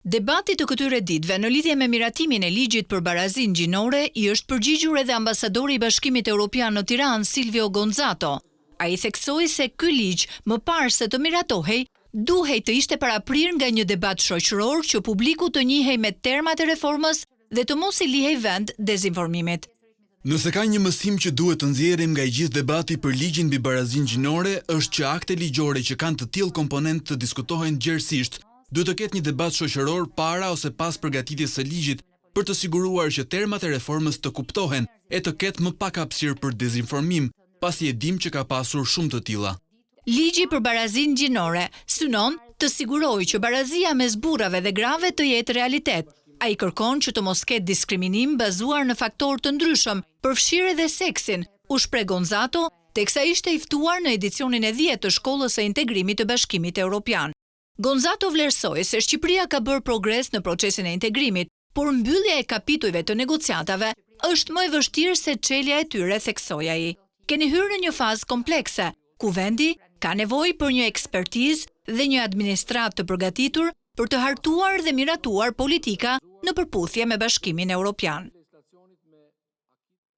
Debati të këtyre ditëve në lidhje me miratimin e ligjit për barazinë gjinore i është përgjigjur edhe ambasadori i Bashkimit Evropian në Tiranë, Silvio Gonzato. Ai theksoi se ky ligj, më parë se të miratohej, duhej të ishte paraprir nga një debat shoqëror që publiku të njihej me termat e reformës dhe të mos i lihej vend dezinformimit. Nëse ka një mësim që duhet të nxjerrim nga i gjithë debati për ligjin mbi barazinë gjinore, është që akte ligjore që kanë të tillë komponent të diskutohen gjerësisht, duhet të ketë një debat shoqëror para ose pas përgatitjes së ligjit për të siguruar që termat e reformës të kuptohen e të ketë më pak hapësirë për dezinformim, pasi e dim që ka pasur shumë të tilla. Ligji për barazinë gjinore synon të sigurojë që barazia mes burrave dhe grave të jetë realitet. Ai kërkon që të mos ketë diskriminim bazuar në faktorë të ndryshëm, përfshirë edhe seksin, u shpreh Gonzato, teksa ishte i ftuar në edicionin e 10 të Shkollës së Integrimit të Bashkimit Evropian. Gonzato vlerësoi se Shqipëria ka bërë progres në procesin e integrimit, por mbyllja e kapitujve të negociatave është më e vështirë se çelja e tyre, theksoi ai. Keni hyrë në një fazë komplekse, ku vendi ka nevojë për një ekspertizë dhe një administratë të përgatitur për të hartuar dhe miratuar politika në përputhje me Bashkimin Evropian.